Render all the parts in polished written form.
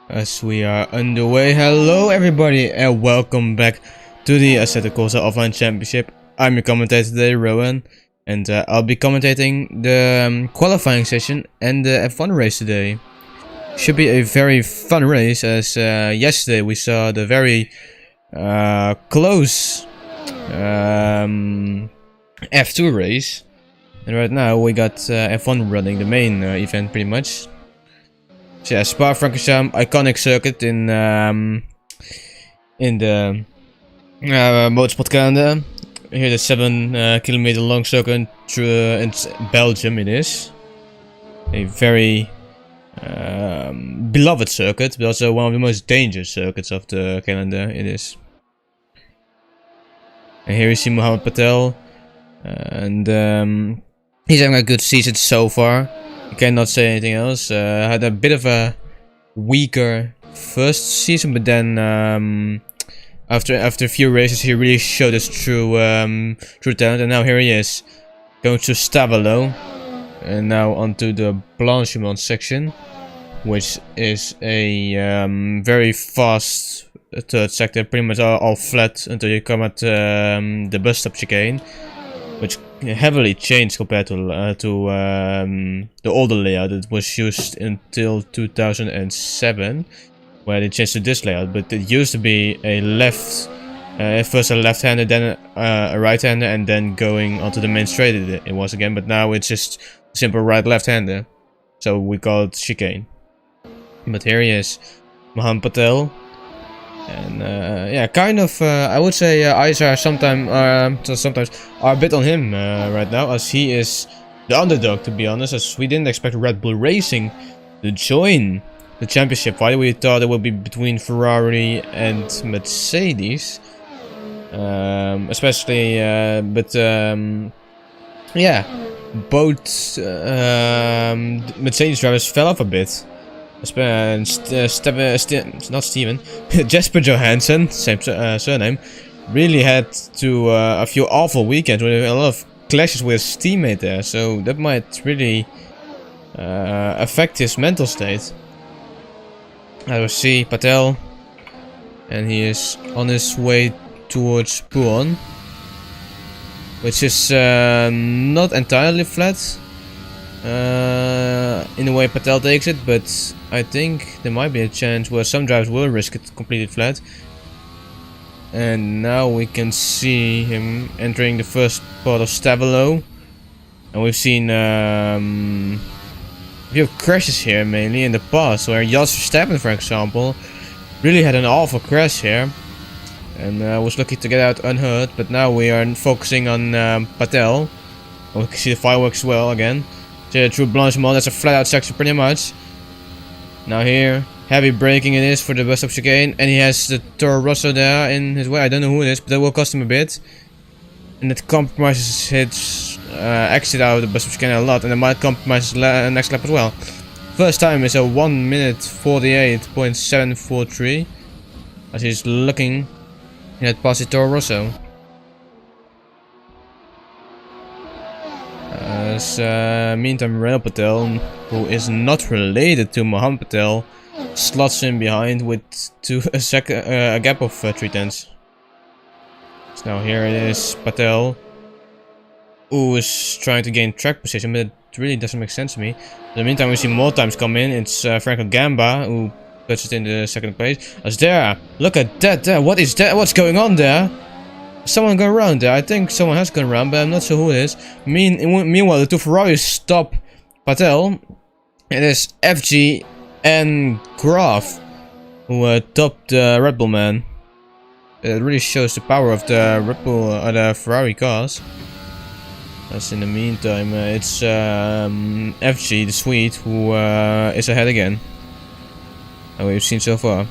As we are underway, hello everybody and welcome back to the Assetto Corsa Offline Championship. I'm your commentator today, Rowan, and I'll be commentating the qualifying session and the F1 race today. Should be a very fun race, as yesterday we saw the very close F2 race, and right now we got F1 running, the main event pretty much. So yeah, Spa-Francorchamps, iconic circuit in the motorsport calendar. Here the 7 kilometer long circuit through in Belgium. It is a very beloved circuit, but also one of the most dangerous circuits of the calendar. It is. And here we see Mohammed Patel, and he's having a good season so far. I cannot say anything else. Had a bit of a weaker first season, but then after a few races, he really showed his true talent. And now here he is, going to Stavelo, and now onto the Blanchimont section, which is a very fast third sector, pretty much all flat until you come at the bus stop chicane, which heavily changed compared to the older layout that was used until 2007, where they changed to this layout. But it used to be a first a left-hander, then a right-hander, and then going onto the main straight it was again. But now it's just simple right-left-hander, so we call it chicane. But here he is, Mohammed Patel. And yeah, kind of, I would say eyes are sometimes are a bit on him right now, as he is the underdog, to be honest, as we didn't expect Red Bull Racing to join the championship. Why we thought it would be between Ferrari and Mercedes, especially, but yeah, both Mercedes drivers fell off a bit. Not Steven, Jesper Johansson, same surname, really had to a few awful weekends with a lot of clashes with his teammate there, so that might really affect his mental state. I will see Patel, and he is on his way towards Puon, which is not entirely flat. In the way Patel takes it, but I think there might be a chance where some drivers will risk it completely flat. And now we can see him entering the first part of Stavelo, and we've seen a few crashes here, mainly in the past, where Jos Verstappen, for example, really had an awful crash here, and was lucky to get out unhurt. But now we are focusing on Patel. We can see the fireworks as well again. Through Blanchimont, that's a flat out section pretty much. Now here, heavy braking it is for the bus stop chicane, and he has the Toro Rosso there in his way. I don't know who it is, but that will cost him a bit. And it compromises his exit out of the bus stop chicane a lot, and it might compromise his next lap as well. First time is a 1 minute 48.743, as he's looking at past the Toro Rosso. Meantime, Renault Patel, who is not related to Mohammed Patel, slots in behind with a gap of 3/10. So now here it is, Patel, who is trying to gain track position, but it really doesn't make sense to me. In the meantime, we see more times come in. It's Franco Gamba who puts it in the second place. As there, look at that there. What is that? What's going on there? Someone gone around there. I think someone has gone around, but I'm not sure who it is. Meanwhile, the two Ferraris stop Patel. It is FG and Graf who topped the Red Bull man. It really shows the power of the Red Bull the Ferrari cars. As in the meantime, it's FG, the Swede, who is ahead again. And we've seen so far.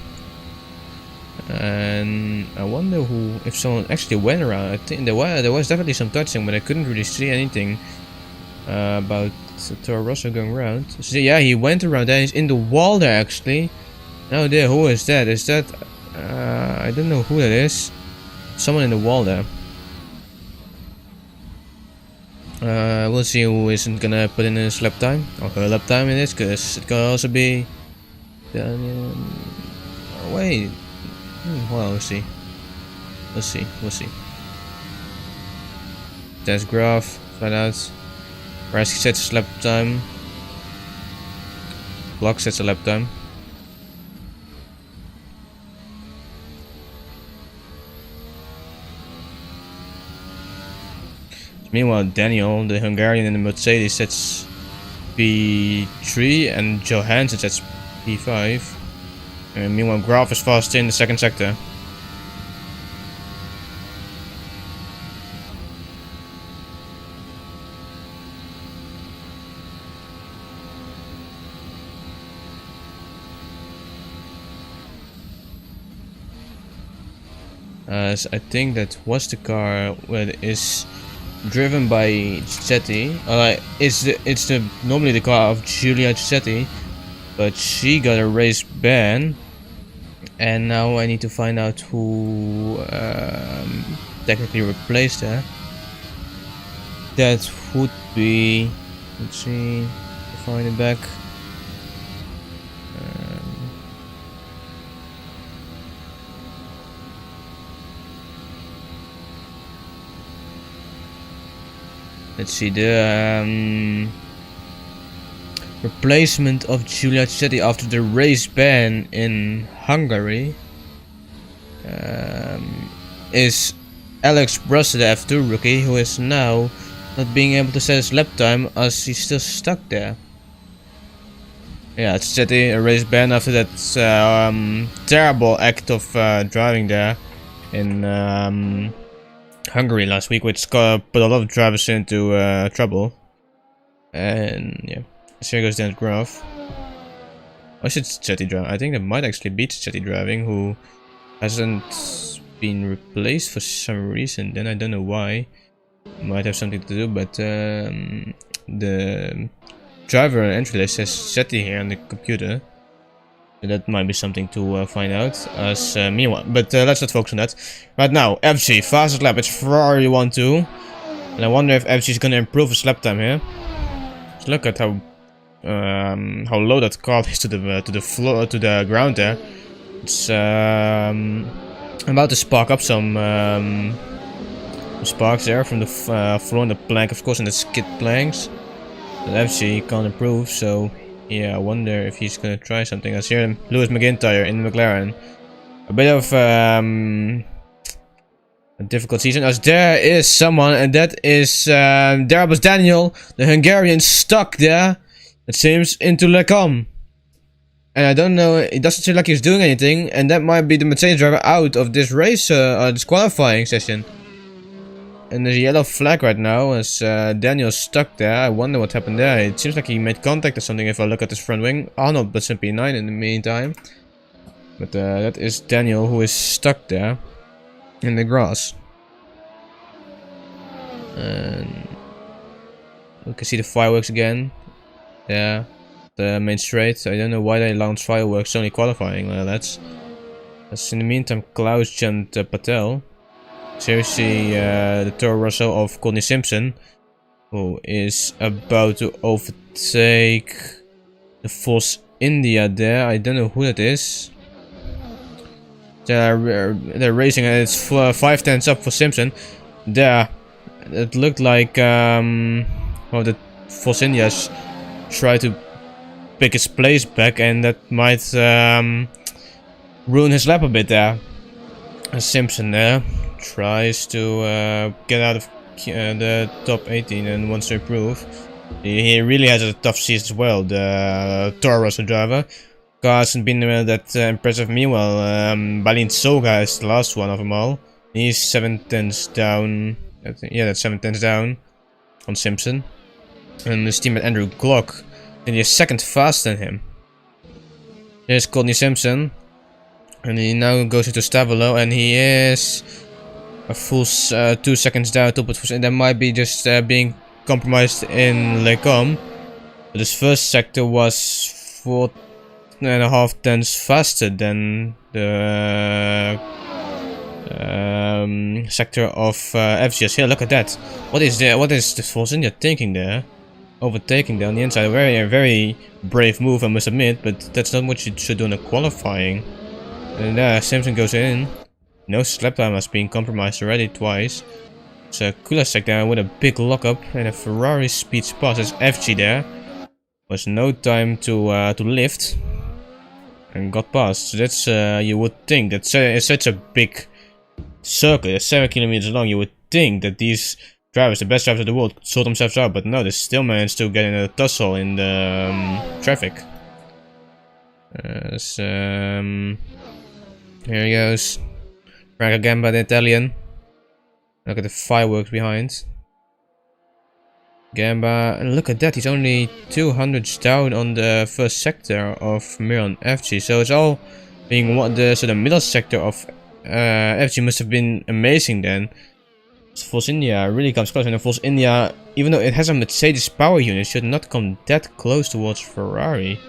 And I wonder if someone actually went around. I think there was definitely some touching, but I couldn't really see anything about Toro Rosso going around. So yeah, he went around there. He's in the wall there actually. Oh dear, who is that? Is that I don't know who that is. Someone in the wall there. We'll see who isn't gonna put in his lap time, or her lap time in this, because it could also be Daniel. Wait. Well, we'll see. We'll see. We'll see. Test graph. Find out. Prix sets lap time. Block sets a lap time. Meanwhile, Daniel, the Hungarian in the Mercedes, sets P3 and Johansson sets P5. And meanwhile, Graf is fast in the second sector. I think that was the car that is driven by Giuseppe. It's normally the car of Giulia Giuseppe, but she got a race ban, and now I need to find out who technically replaced her. That would be, let's see, find it back. Let's see, the replacement of Giulia Giuseppe after the race ban in Hungary is Alex Brusser, the F2 rookie, who is now not being able to set his lap time as he's still stuck there. Yeah, Giuseppe, a race ban after that terrible act of driving there in Hungary last week, which put a lot of drivers into trouble. And yeah, so here goes Dan's graph. I should Chetty drive. I think that might actually beat Chetty driving, who hasn't been replaced for some reason. Then I don't know why. Might have something to do, but the driver entry list says Chetty here on the computer. So that might be something to find out as meanwhile. But let's not focus on that. Right now, FG, fastest lap, it's Ferrari 1-2. And I wonder if FG is gonna improve his lap time here. Just look at how low that car is to the floor, to the ground there. It's about to spark up some sparks there from the floor and the plank, of course, and the skid planks. But FG can't improve, so yeah, I wonder if he's gonna try something. I see him, Lewis McIntyre in the McLaren. A bit of a difficult season, as there is someone, and that is there was Daniel, the Hungarian, stuck there, it seems, into Lecom. And I don't know, it doesn't seem like he's doing anything, and that might be the Mercedes driver out of this race, this qualifying session. And there's a yellow flag right now as Daniel's stuck there. I wonder what happened there. It seems like he made contact or something if I look at his front wing. Arnold but P9 in the meantime. But that is Daniel, who is stuck there in the grass. And we can see the fireworks again. Yeah, the main straight. I don't know why they launched fireworks only qualifying. That's in the meantime Klaus jumped Patel. Seriously, the Toro Rosso of Courtney Simpson, who is about to overtake the Force India there. I don't know who that is. They're racing, and it's 5 tenths up for Simpson. There, it looked like well, the Force India's tried to pick his place back, and that might ruin his lap a bit there. And Simpson there tries to get out of the top 18 and wants to improve. He really has a tough season as well, the Toro Rosso driver. Car hasn't been that impressive. Meanwhile, Balint Soga is the last one of them all. He's 7 tenths down. Yeah, that's 7 tenths down on Simpson. And his teammate Andrew Glock, and he's second faster than him. Here's Courtney Simpson. And he now goes into Stavolo, and he is a full 2 seconds down top of, and that might be just being compromised in Lecom. But his first sector was 4.5 tenths faster than the sector of FGS. Here, look at that. What is the Force India thinking there? Overtaking there on the inside. A very brave move, I must admit, but that's not what you should do in a qualifying. And Simpson goes in. No slap time has been compromised already twice. So Kulasek there with a big lockup and a Ferrari speeds past. There's FG there. Was no time to lift. And got past. So that's you would think that it's such a big circle, it's 7 kilometers long. You would think that these drivers, the best drivers of the world, could sort themselves out, but no, they still managed to get in a tussle in the traffic. Here he goes. Frank again by the Italian. Look at the fireworks behind. Gamba, and look at that, he's only 200s down on the first sector of Milan FG, so it's all being so the middle sector of FG must have been amazing then. Force India really comes close, and the Force India, even though it has a Mercedes power unit, should not come that close towards Ferrari.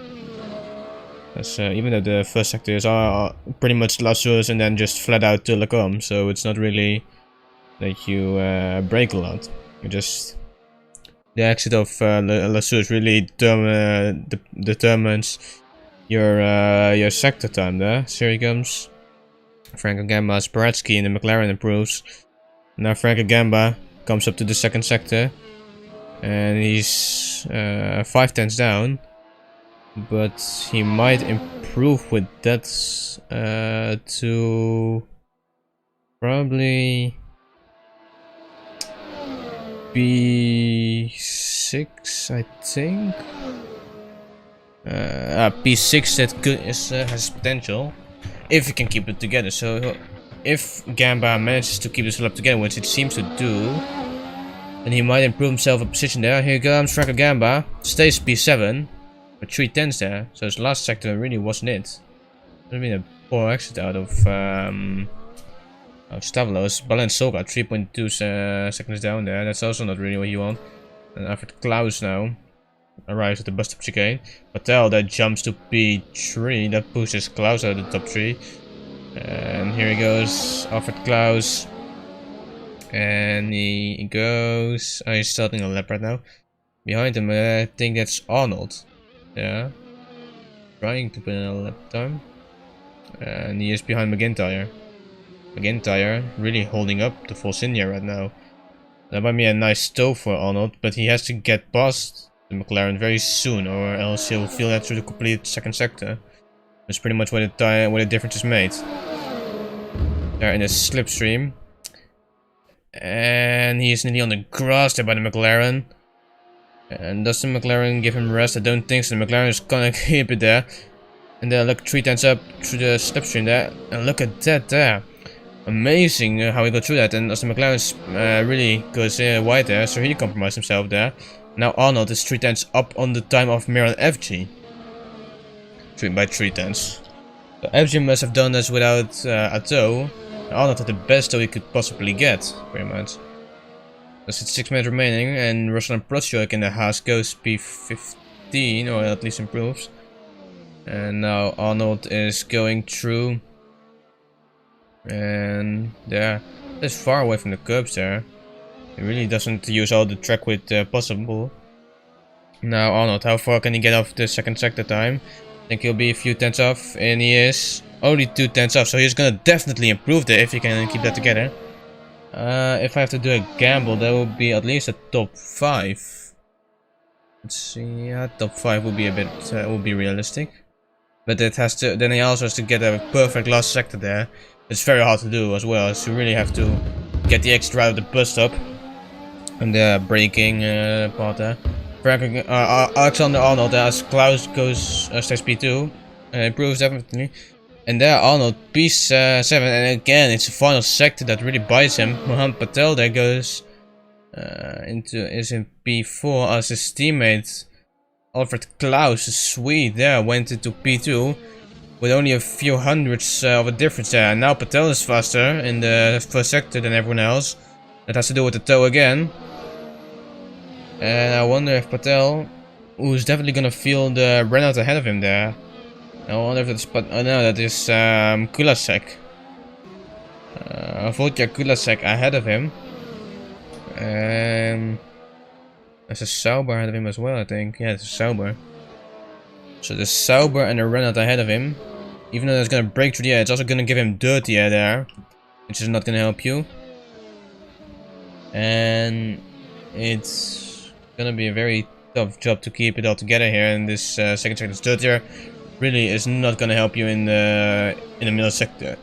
Even though the first sectors are pretty much La Source and then just flat out to Lacombe, so it's not really that you brake a lot. You just the exit of La Source really determines your sector time there. So here he comes. Franco Gamba, Sparatsky, and the McLaren improves. Now Franco Gamba comes up to the second sector, and he's 5/10 down, but he might improve with that to probably P6, I think. P6 that has potential if he can keep it together. So if Gamba manages to keep this up together, which it seems to do, then he might improve himself a position there. Here comes Franco Gamba, stays P7 with 3/10 there. So his last sector really wasn't it. It would have been a poor exit out of Stavlos. Balenciaga 3.2 seconds down there. That's also not really what you want. And Alfred Klaus now arrives at the bus stop chicane. Patel that jumps to P3. That pushes Klaus out of the top 3. And here he goes, Alfred Klaus. And he goes. Oh, he's starting a lap right now. Behind him, I think that's Arnold. Yeah. Trying to put in a lap time. And he is behind McIntyre. McIntyre really holding up the Force India right now. That might be a nice stove for Arnold, but he has to get past the McLaren very soon, or else he'll feel that through the complete second sector. That's pretty much where the difference is made. They're in a slipstream. And he is nearly on the grass there by the McLaren. And does the McLaren give him rest? I don't think so. The McLaren is gonna keep it there. And then look, 3/10 up through the slipstream there. And look at that there. Amazing how he got through that. And as the McLaren really goes wide there, so he compromised himself there. Now Arnold is 3/10 up on the time of Miran FG. By 3/10. So FG must have done this without a tow. Arnold had the best tow he could possibly get, pretty much. There's 6 minutes remaining, and Ruslan Prochuk in the Haas goes P15, or at least improves. And now Arnold is going through. And they're far away from the curbs there. He really doesn't use all the track width possible. Now Arnold, how far can he get off the second sector time? I think he'll be a few tenths off, and he is only 2 tenths off, so he's gonna definitely improve there if he can keep that together. If I have to do a gamble, that would be at least a top 5. Let's see, yeah, top 5 would be a bit, would be realistic. But it has to, then he also has to get a perfect last sector there. It's very hard to do as well, so you really have to get the extra out of the bus stop. And the braking part there. Alexander Arnold as Klaus goes stays P2, improves definitely. And there Arnold P7, and again it's the final sector that really bites him. Mohamed Patel there goes is in P4 as his teammate Alfred Klaus, the Swede there, went into P2 with only a few hundredths of a difference there. And now Patel is faster in the first sector than everyone else. That has to do with the tow again. And I wonder if Patel, who's definitely gonna feel the Renault ahead of him there. I wonder if that's, oh no, that is Kulasek. Vodka Kulasek ahead of him. And there's a Sauber ahead of him as well, I think. Yeah, it's a Sauber. So the Sauber and the Renault ahead of him. Even though it's gonna break through the air, it's also gonna give him dirty air there, which is not gonna help you. And it's gonna be a very tough job to keep it all together here. And this second sector is dirtier. Really is not gonna help you in the middle sector.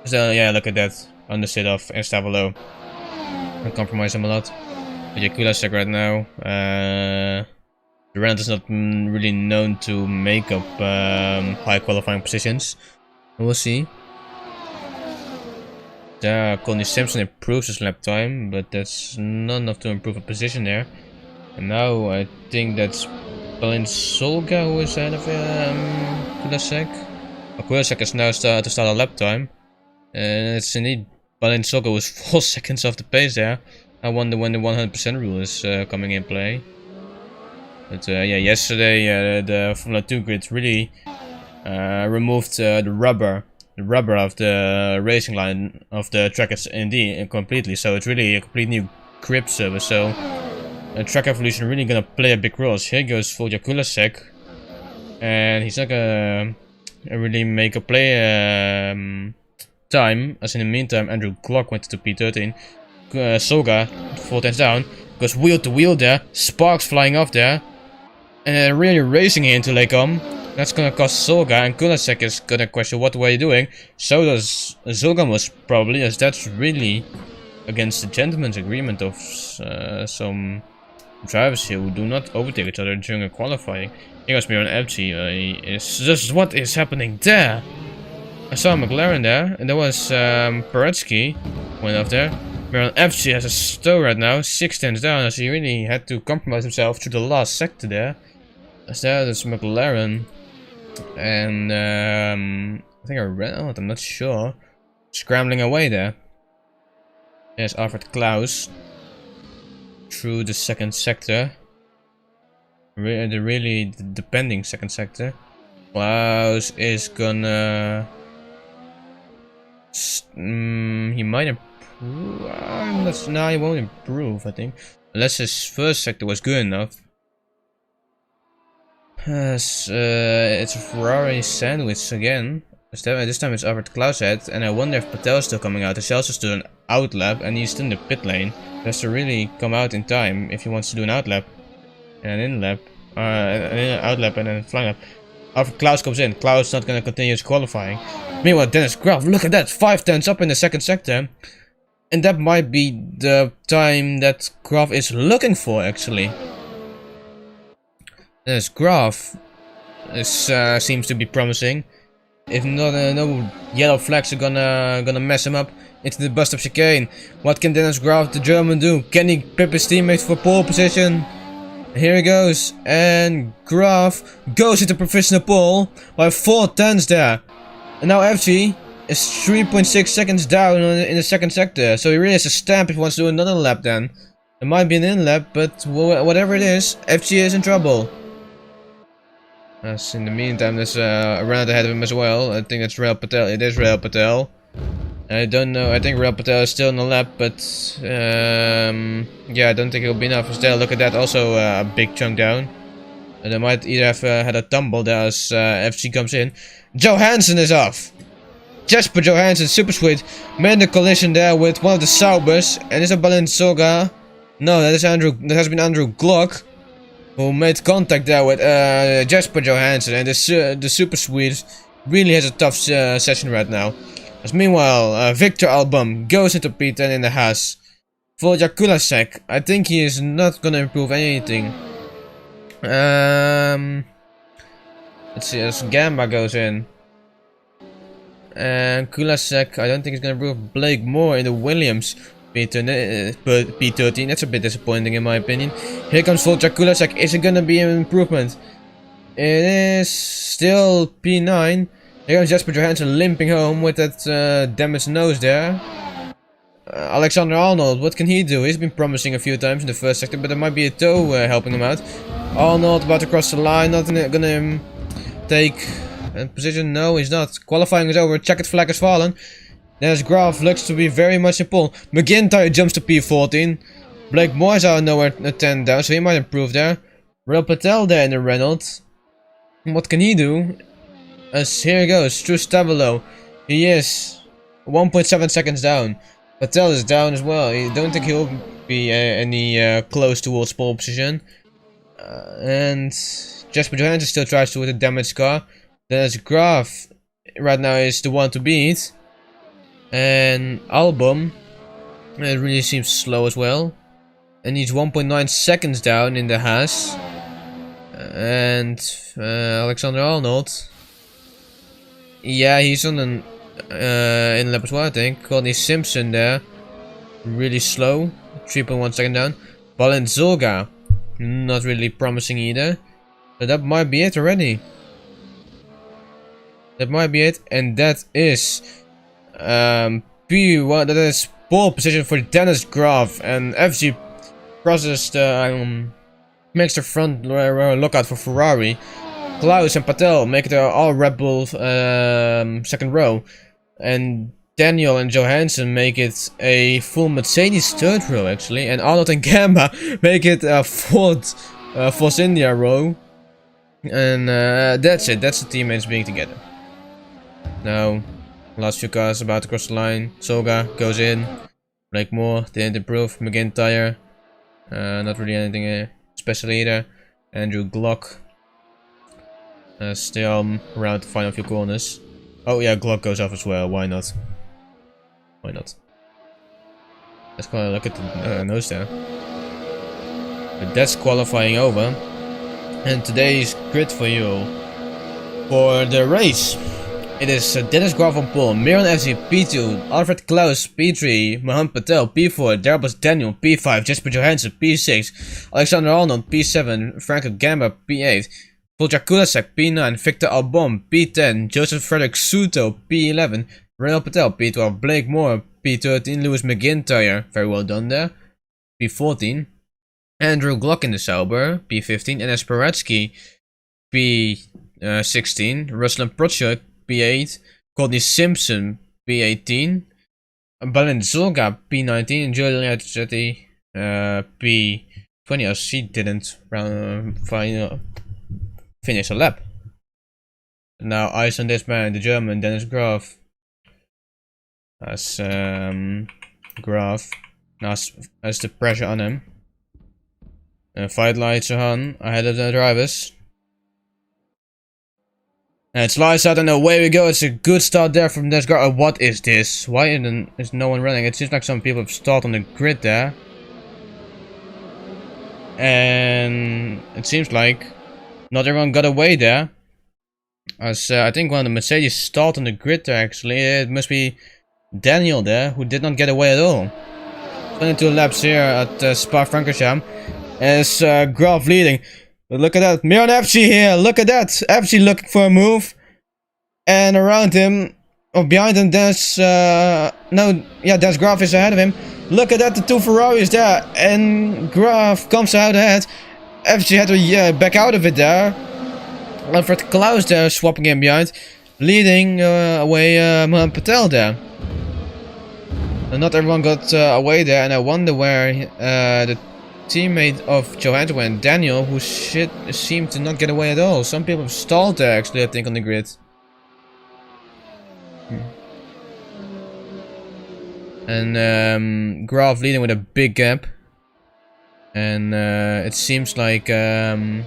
So yeah, look at that. On the sit off and stab below. I compromise him a lot. But yeah, Kulasek right now. The Renault is not really known to make up high qualifying positions. We'll see. Connie Simpson improves his lap time, but that's not enough to improve a position there. And now I think that's Balin Solga who is ahead of Kulasek. Kulasek is now to start a lap time. And it's indeed Balin Solga was 4 seconds off the pace there. I wonder when the 100% rule is coming in play. But yeah, yesterday the Formula 2 grid really removed the rubber of the racing line of the track indeed completely. So it's really a complete new grip surface. So track evolution really gonna play a big role. So here goes Volja Kulasek, and he's not gonna really make a play time. As in the meantime, Andrew Glock went to P13. Solga 4 tenths down, goes wheel to wheel there, sparks flying off there. And really racing into Lekom. That's gonna cost Solga, and Kulasek is gonna question what were you doing. So does Solga most probably, as that's really against the gentleman's agreement of some drivers here who do not overtake each other during a qualifying. Here goes Miron Ebci. It's just what is happening there. I saw McLaren there, and there was Paretsky went off there. Miron Ebci has a stow right now, 6 tenths down, as he really had to compromise himself through the last sector there. As there's McLaren, and I think I Renault, I'm not sure, scrambling away there. There's Alfred Klaus through the second sector, the really pending second sector. Klaus is gonna he might improve. No, he won't improve, I think, unless his first sector was good enough. It's a Ferrari sandwich again. This time it's Albert Klaus head, and I wonder if Patel's still coming out. He's also still an out lap, and he's still in the pit lane. He has to really come out in time if he wants to do an out lap and an in lap, an out lap and then flying lap. After Klaus comes in, Klaus not gonna continue his qualifying. Meanwhile, Dennis Graf, look at that, 5 tenths up in the second sector, and that might be the time that Graf is looking for actually. This Graf seems to be promising. If not, no yellow flags are gonna mess him up into the bus stop chicane. What can Dennis Graf, the German, do? Can he pip his teammate for pole position? Here he goes, and Graf goes into professional pole by 4 tenths there. And now FG is 3.6 seconds down in the second sector, so he really has a stamp if he wants to do another lap then. It might be an in lap, but whatever it is, FG is in trouble. As in the meantime, there's a Renault ahead of him as well. I think it's Rail Patel. It is Rail Patel. I don't know. I think Rail Patel is still on the lap, but yeah, I don't think it'll be enough. Still, look at that. Also a big chunk down. And they might either have had a tumble there as FC comes in. Johansson is off. Jesper Johansson, super sweet, made a collision there with one of the Saubers. And is it Balenciaga? No, that is Andrew. That has been Andrew Glock, who made contact there with Jesper Johansson, and the super sweet really has a tough session right now. As meanwhile, Victor Album goes into P10 in the Haas. Volja Kulasek, I think he is not gonna improve anything. Let's see, as Gamba goes in. And Kulasek, I don't think he's gonna improve. Blake Moore in the Williams. P13, that's a bit disappointing in my opinion. Here comes Volja Kulasek. Is it gonna be an improvement? It is still P9. Here comes Jesper Johansson limping home with that damaged nose there. Alexander Arnold, what can he do? He's been promising a few times in the first sector, but there might be a toe helping him out. Arnold about to cross the line, not gonna take a position. No, he's not. Qualifying is over. Checkered flag has fallen. There's Graf, looks to be very much in pole. McIntyre jumps to P14. Blake Moore's out nowhere 10 down, so he might improve there. Rail Patel there in the Renault. What can he do? As here he goes, through Stabilo. He is 1.7 seconds down. Patel is down as well. I don't think he'll be any close towards pole position. And Jesper Johansson still tries to with a damaged car. There's Graf right now is the one to beat. And Album, it really seems slow as well. And he's 1.9 seconds down in the Haas. And Alexander Arnold. Yeah, he's on an in lap as well, I think. Courtney Simpson there. Really slow. 3.1 second down. Valenzuela. Not really promising either. But that might be it already. That might be it. And that is P1. That is pole position for Dennis Graf. And FG processed makes the front lookout for Ferrari. Klaus and Patel make it all Red Bull second row. And Daniel and Johansson make it a full Mercedes third row actually. And Arnold and Gamba make it a fourth Force India row. And that's it. That's the teammates being together. Now, last few cars about to cross the line. Soga goes in. Blake Moore didn't improve. McIntyre. Not really anything special either. Andrew Glock. Still around the final few corners. Oh yeah, Glock goes off as well. Why not? Why not? Let's go look at the nose there. But that's qualifying over. And today's grid for you for the race. It is Dennis Graf on pole, Miron FC P2, Alfred Klaus P3, Mohamed Patel P4, Darbus Daniel P5, Jesper Johansson P6, Alexander Arnold P7, Franco Gamba P8, Volja Kulasek P9, Victor Albon P10, Joseph Frederick Suto P11, Renal Patel P12, Blake Moore P13, Lewis McIntyre, very well done there, P14, Andrew Glock in the Sauber P15, Enes Paratsky P16, Ruslan Prochuk P8, Courtney Simpson P18, Valenzuela P19, and Julia Giuseppe P20 as she didn't finish a lap. Now eyes on this man, the German Dennis Graf. As Graf now has the pressure on him. Fight lights are on ahead of the drivers. And it's lights out and away we go. It's a good start there from this guy. What is this? Why is no one running? It seems like some people have stalled on the grid there. And it seems like not everyone got away there. As I think one of the Mercedes stalled on the grid there actually. It must be Daniel there who did not get away at all. 22 laps here at Spa-Francorchamps. As Graf leading. But look at that, Miron FC here, look at that, FC looking for a move. And around him, or behind him, there's, there's Graf is ahead of him. Look at that, the two Ferraris there, and Graf comes out ahead. FC had to back out of it there. Alfred Klaus there, swapping him behind, leading away Mohamed Patel there. And not everyone got away there, and I wonder where the teammate of Johansson went, Daniel, who seemed to not get away at all. Some people have stalled there actually, I think, on the grid. And Graf leading with a big gap. And it seems like Valenzuela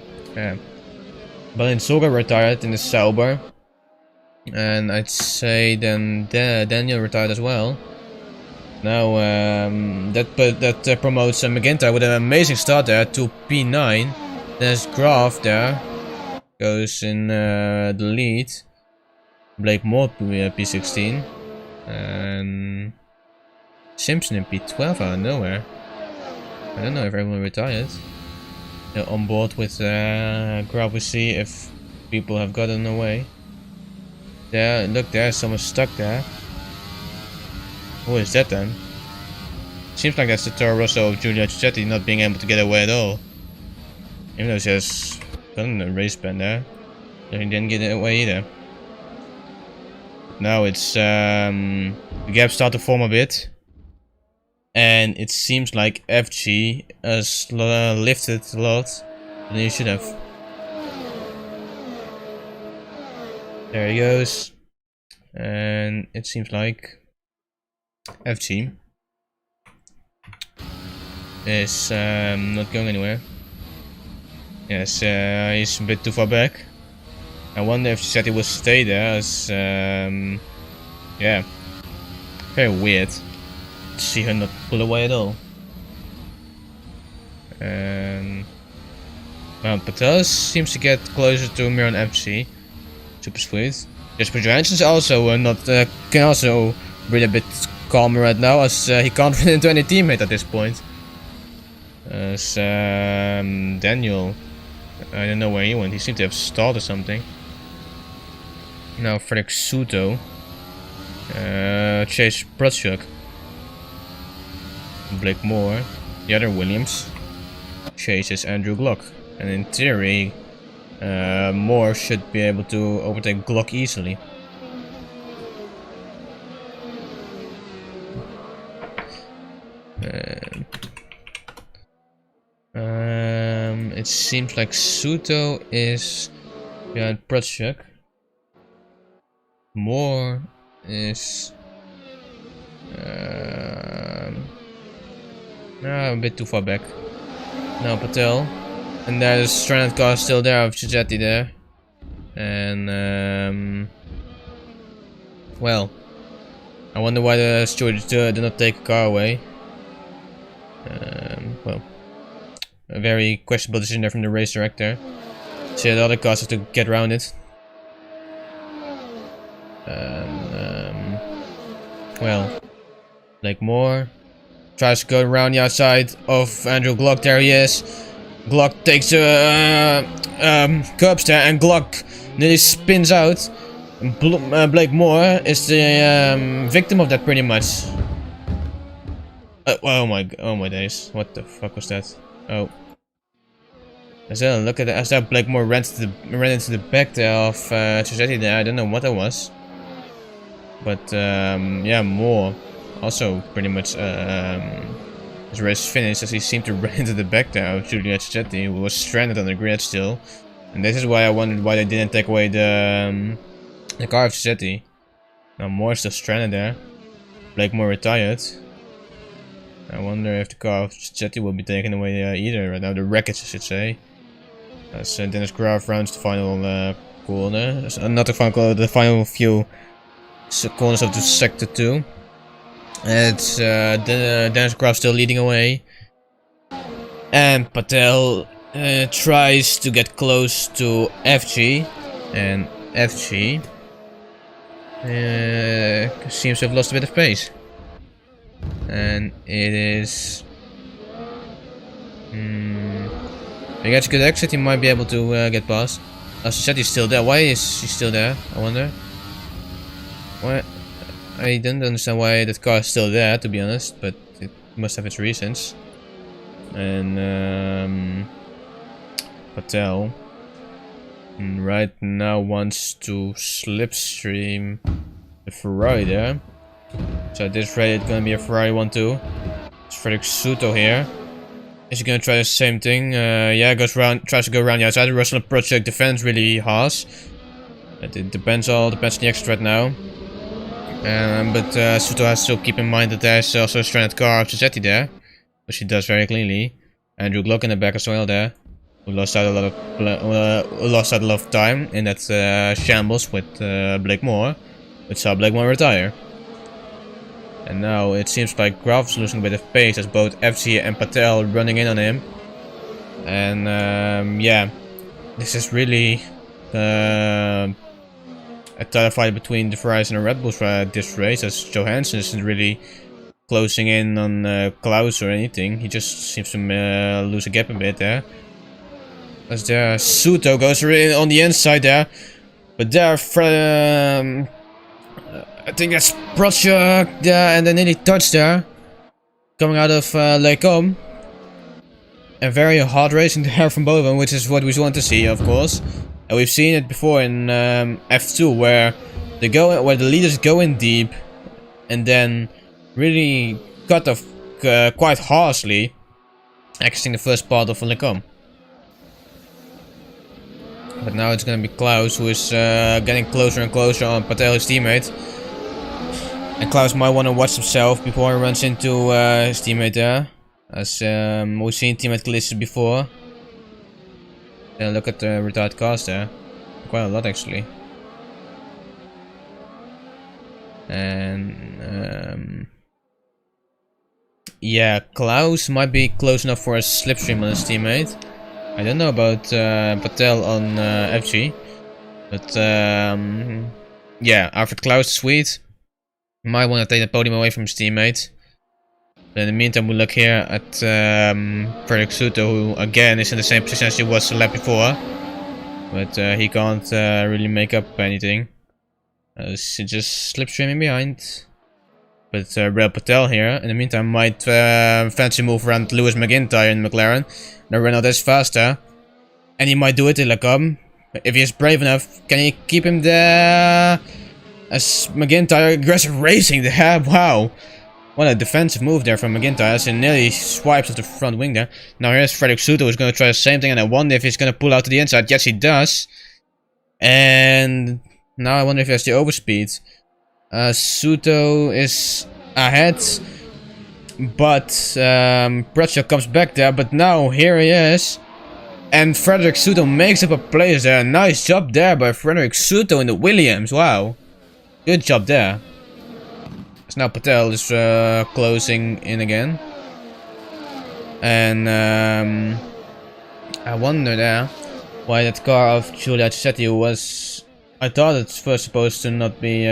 retired in the Sauber. And I'd say then Daniel retired as well. Now that promotes McIntyre with an amazing start there to P9. There's Graf there, goes in the lead. Blake Moore P16 and Simpson in P12 out of nowhere. I don't know if everyone retired. They're on board with Graf. We see if people have gotten away. There, look, there's someone stuck there. Who is that then? Seems like that's the Toro Rosso of Giulia Giuseppe not being able to get away at all. Even though she has gotten a race ban there. He didn't get away either. Now it's the gaps start to form a bit. And it seems like FG has lifted a lot than he should have. There he goes. And it seems like FG is not going anywhere. Yes, he's a bit too far back. I wonder if Assetto will stay there as, yeah, very weird to see her not pull away at all. Well, Patel seems to get closer to Miran FC. Super sweet. Jesper Johansson's also not can also be a bit calmer right now, as he can't run into any teammate at this point. As Daniel, I don't know where he went. He seemed to have stalled or something. Now Frederick Suto, Chase Protchuk, Blake Moore, the other Williams, chases Andrew Glock, and in theory, Moore should be able to overtake Glock easily. It seems like Suto is behind Protchuk. Moore is a bit too far back. Now Patel, and there's a stranded car still there of Chichetti there, and well, I wonder why the stewards did not take a car away. Well, a very questionable decision there from the race director. So the other cars have to get around it. Well, Blake Moore tries to go around the outside of Andrew Glock. There he is. Glock takes curbs there, and Glock nearly spins out. Blake Moore is the victim of that pretty much. Oh my days! What the fuck was that? Oh. So look at that! As that Blake Moore ran into the back there of Chichetti there. I don't know what that was. But yeah, Moore also pretty much his race finished, as he seemed to run into the back there of Giulio Chichetti, who was stranded on the grid still. And this is why I wondered why they didn't take away the car of Chichetti. Now Moore is still stranded there. Blake Moore retired. I wonder if the car of Chichetti will be taken away either right now. The wreckage, I should say. As Dennis Graaf rounds the final corner. Not the final corner, the final few corners of the sector 2. It's Dennis Graaf still leading away, and Patel tries to get close to FG, and FG seems to have lost a bit of pace, and it is if he gets a good exit, he might be able to get past. Assetto's still there. Why is he still there? I wonder. Why? I don't understand why that car is still there, to be honest, but it must have its reasons. And Patel right now wants to slipstream the Ferrari there. So at this rate, it's gonna be a Ferrari 1-2. It's Frederick Suto here. Is he gonna try the same thing? Yeah, tries to go around the outside. The Russell Project defends really harsh. It depends on the exit right now. But Suto has to keep in mind that there's also a stranded car of Chichetti there, which he does very cleanly. Andrew Glock in the back as well there, who lost out a lot of time in that shambles with Blake Moore, which saw Blake Moore retire. And now it seems like Graaf's losing a bit of pace as both FC and Patel running in on him. And yeah, this is really a title fight between the Ferraris and the Red Bulls for this race, as Johansson isn't really closing in on Klaus or anything. He just seems to lose a gap a bit there. As there, Suto goes on the inside there, but there, I think that's Protchuk there, and then nearly touched there, coming out of Lake Om. A very hard racing there from both of them, which is what we want to see, of course. And we've seen it before in F2, where the leaders go in deep and then really cut off quite harshly, exiting the first part of Lake Om. But now it's gonna be Klaus who is getting closer and closer on Patel, his teammate. And Klaus might want to watch himself before he runs into his teammate there. As we've seen teammate glitches before. And look at the retarded cars there. Quite a lot actually. And yeah, Klaus might be close enough for a slipstream on his teammate. I don't know about Patel on FG. But yeah, Alfred Klaus is sweet. Might want to take the podium away from his teammate. But in the meantime, we look here at Frederick Suto, who again is in the same position as he was the lap before. But he can't really make up anything. He's just slipstreaming behind. But Rail Patel here, in the meantime, might fancy move around Lewis McIntyre in McLaren. Now Renault is faster. And he might do it, Ilacom. If he is brave enough, can he keep him there? As McIntyre aggressive racing there, wow. What a defensive move there from McIntyre as he nearly swipes off the front wing there. Now here's Frederick Suto who's going to try the same thing and I wonder if he's going to pull out to the inside. Yes, he does. And now I wonder if he has the overspeed. Suto is ahead. But Bradshaw comes back there. But now here he is. And Frederick Suto makes up a place there. Nice job there by Frederick Suto in the Williams. Wow. Good job there. So now Patel is closing in again. And I wonder there why that car of Giulio Assetti was... I thought it's first supposed to not be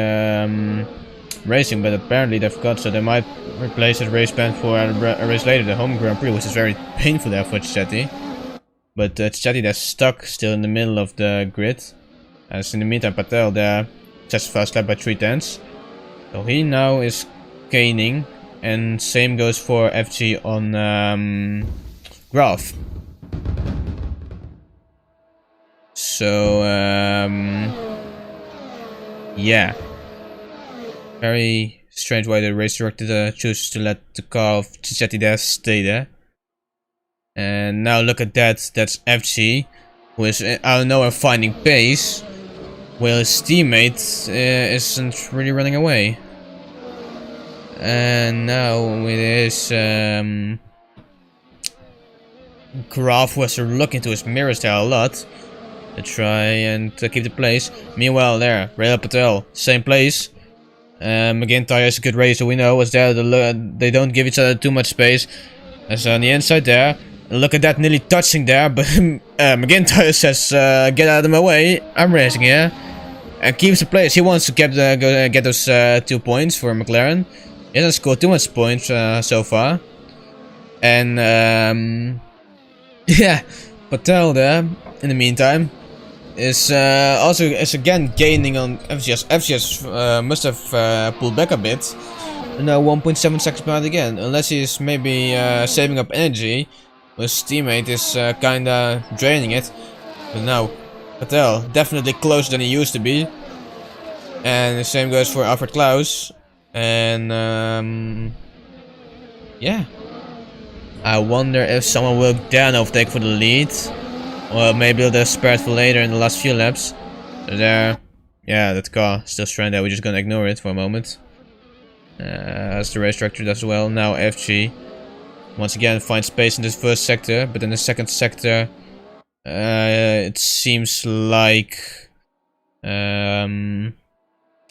racing, but apparently they forgot, so they might replace that race band for a race later, the home Grand Prix, which is very painful there for Assetti. But Assetti that's stuck still in the middle of the grid. As in the meantime Patel there just fast lap by 3/10. So he now is gaining, and same goes for FG on Graf. So yeah, very strange why the race director chooses to let the car of Giuseppe there stay there. And now look at that, that's FG, who is out of nowhere finding pace. Well, his teammate isn't really running away. And now it is Graf was looking to his mirrors there a lot to try and keep the place. Meanwhile there, Rail Patel, same place. McIntyre is a good racer, we know, was there. They don't give each other too much space. As on the inside there, look at that, nearly touching there, but McIntyre says, get out of my way, I'm racing here. And keeps the place. He wants to get those 2 points for McLaren. He hasn't scored too much points so far. And yeah, Patel there in the meantime is also again gaining on FGS. FGS must have pulled back a bit. Now 1.7 seconds behind again, unless he is maybe saving up energy. His teammate is kinda draining it. But now Patel definitely closer than he used to be. And the same goes for Alfred Klaus. And yeah, I wonder if someone will dare overtake for the lead, or maybe they'll spare it for later in the last few laps. So there, yeah, that car still stranded. We're just gonna ignore it for a moment. As the race director does as well. Now FG once again finds space in this first sector, but in the second sector it seems like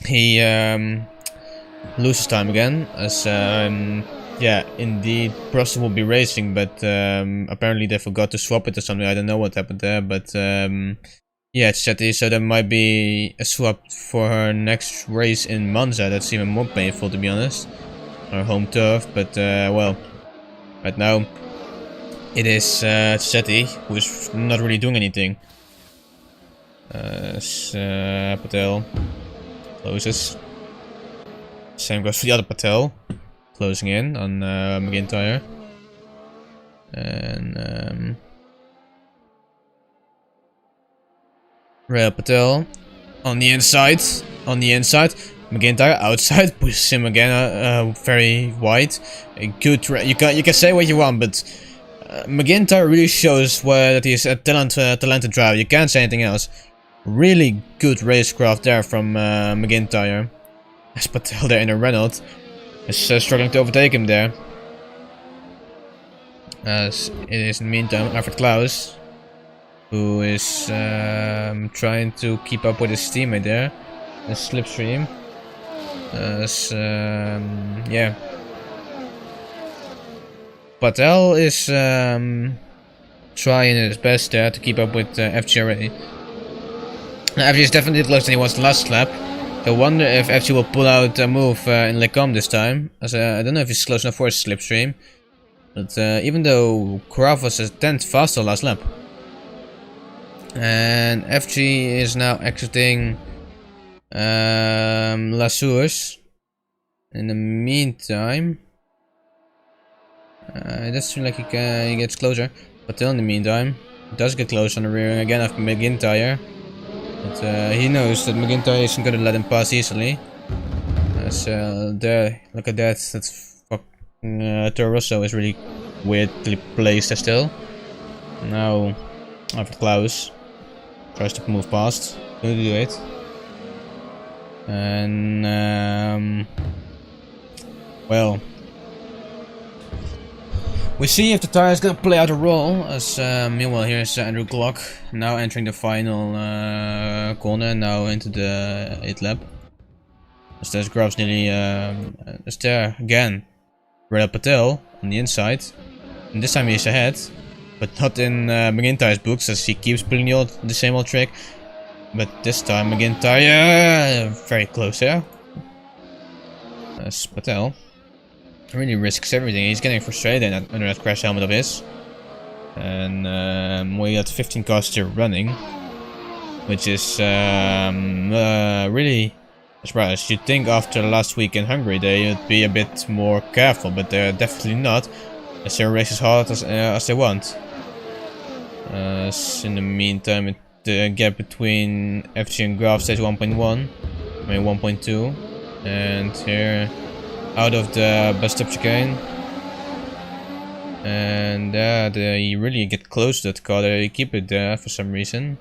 he loses time again, as yeah, indeed Prost will be racing, but apparently they forgot to swap it or something. I don't know what happened there, but yeah, it's Chetty, so there might be a swap for her next race in Monza. That's even more painful, to be honest, her home turf. But well, right now it is Chetty who is not really doing anything. Patel closes. Same goes for the other Patel, closing in on McIntyre. And Rail Patel on the inside. McIntyre outside, pushes him again very wide. Good. You can say what you want, but McIntyre really shows that he's a talented driver. You can't say anything else. Really good racecraft there from McIntyre. As Patel there in a Renault is struggling to overtake him there. As it is in the meantime Alfred Klaus, who is trying to keep up with his teammate there, the slipstream. Yeah. Patel is trying his best there to keep up with FG already. FG is definitely closer than he was last lap. I wonder if FG will pull out a move in Le Combe this time. As I don't know if he's close enough for his slipstream. But even though Kraft was a tenth faster last lap. And FG is now exiting La Source. In the meantime, it does seem like he gets closer. But in the meantime, he does get close on the rear again after McIntyre. But he knows that McIntyre isn't going to let him pass easily. There, look at that. That's fucking Toro Rosso is really weirdly placed still. Now, after Klaus tries to move past, going to do it. And well, we see if the tire is gonna play out a role. As meanwhile, here's Andrew Glock now entering the final corner, now into the 8th lap. As there's Grabs nearly is there again. Red Patel on the inside, and this time he's ahead, but not in McIntyre's books, as he keeps pulling the same old trick. But this time McIntyre very close there. As Patel really risks everything. He's getting frustrated under that crash helmet of his. And we got 15 cars still running, which is really a surprise. You'd think after last week in Hungary they would be a bit more careful, but they're definitely not. As they race as hard as they want. In the meantime, the gap between FG and Graf stays 1.1, I mean 1.2, and here out of the bus stop chicane, and they really get close to that car. They keep it there for some reason,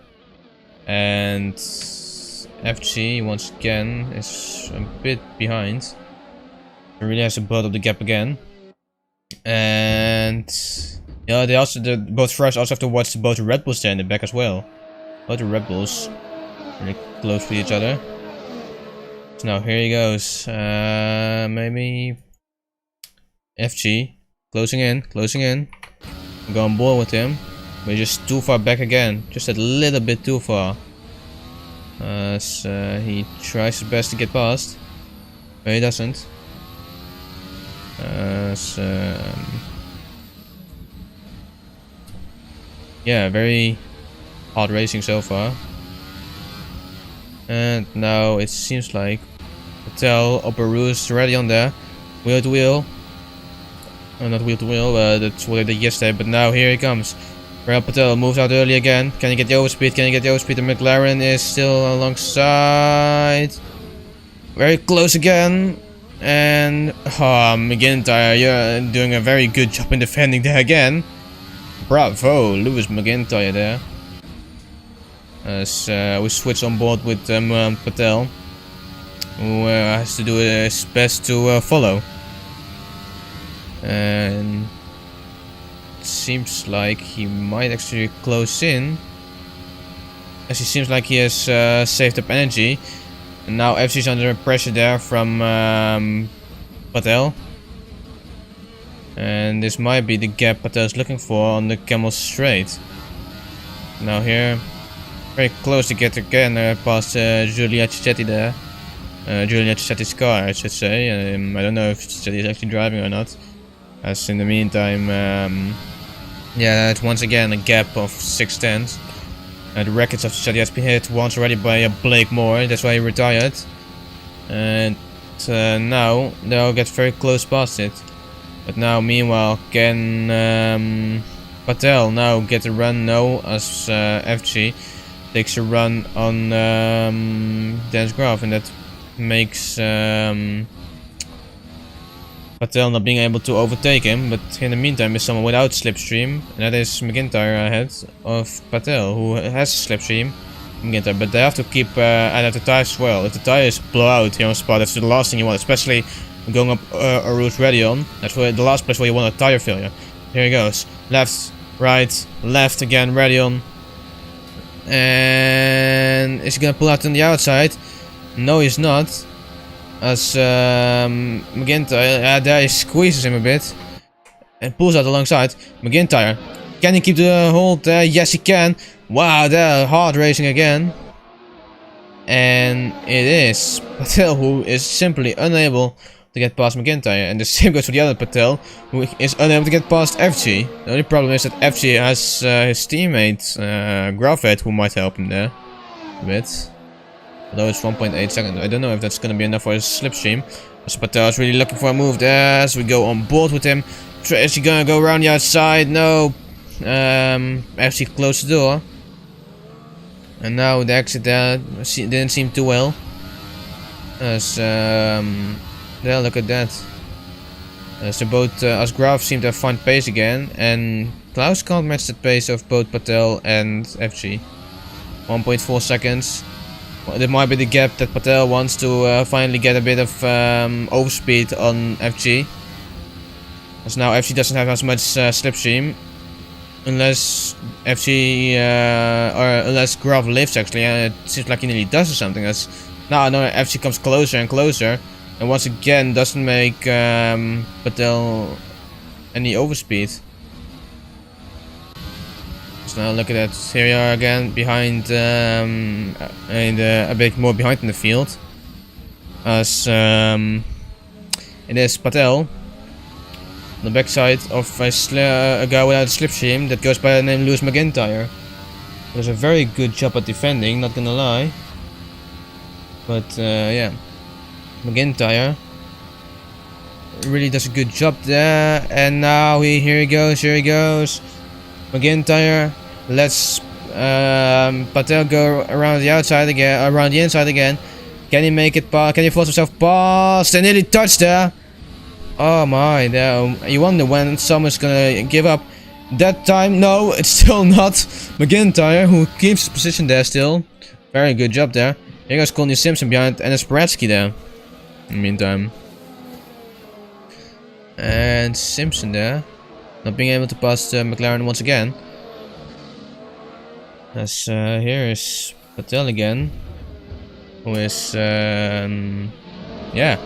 and FG once again is a bit behind. He really has to build up the gap again, and yeah, they also both Ferraris also have to watch both Red Bulls there in the back as well. Both the Red Bulls really close to each other. So now here he goes. Maybe FG closing in. Go on board with him, but he's just too far back again. Just a little bit too far. So he tries his best to get past, but he doesn't. Yeah, very hard racing so far. And now it seems like Patel, Operu is ready on there. Wheel to wheel. Not wheel to wheel, that's what they did yesterday, but now here he comes. Real Patel moves out early again. Can he get the overspeed? The McLaren is still alongside. Very close again. And McIntyre, you're doing a very good job in defending there again. Bravo, Lewis McIntyre there. As we switch on board with Patel, who has to do his best to follow. And it seems like he might actually close in, as he seems like he has saved up energy. And now FC's under pressure there from Patel. And this might be the gap Patel's looking for on the Camel Straight. Now here, very close to get again past Giulia Cicetti there. Giulia Cicetti's car, I should say. I don't know if Cicetti is actually driving or not. As in the meantime, yeah, it's once again a gap of 6/10. The records of Cicetti has been hit once already by Blake Moore, that's why he retired. And now they'll get very close past it. But now, meanwhile, can Patel now get a run? No, as FG takes a run on Dennis Graf, and that makes Patel not being able to overtake him, but in the meantime is someone without slipstream, and that is McIntyre ahead of Patel, who has slipstream. McIntyre, but they have to keep at the tires as well. If the tires blow out here on spot, that's the last thing you want, especially going up a route ready on. That's where the last place where you want a tire failure. Here he goes, left, right, left again, ready on. And is he gonna pull out on the outside? No, he's not. As McIntyre, there he squeezes him a bit and pulls out alongside. McIntyre, can he keep the hold there? Yes, he can. Wow, they're hard racing again. And it is Patel who is simply unable to get past McIntyre. And the same goes for the other Patel, who is unable to get past FG. The only problem is that FG has his teammate Gravet, who might help him there a bit. Although it's 1.8 seconds, I don't know if that's gonna be enough for his slipstream. As Patel is really looking for a move there, as we go on board with him. Is he gonna go around the outside? No. Actually closed the door. And now the exit there didn't seem too well. As yeah, look at that. So both as Graf seem to have found pace again, and Klaus can't match the pace of both Patel and FG. 1.4 seconds. Well, it might be the gap that Patel wants to finally get a bit of overspeed on FG. As now FG doesn't have as much slipstream. Unless FG or unless Graf lifts actually, and it seems like he nearly does or something. As now FG comes closer and closer, and once again doesn't make Patel any overspeed. So now look at that. Here we are again behind, and a bit more behind in the field. As it is Patel. On the backside of a guy without a slipstream that goes by the name Lewis McIntyre. Does a very good job at defending, not gonna lie. But yeah, McIntyre really does a good job there. And now here he goes. McIntyre lets Patel go around the outside again, around the inside again. Can he make it past? Can he force himself past? And nearly touched there. Oh my, you wonder when someone's gonna give up. That time, no, it's still not. McIntyre, who keeps his position there still. Very good job there. Here goes Connie Simpson behind, and it's Paratsky there. In the meantime. And Simpson there. Not being able to pass McLaren once again. As here is Patel again. Who is, yeah,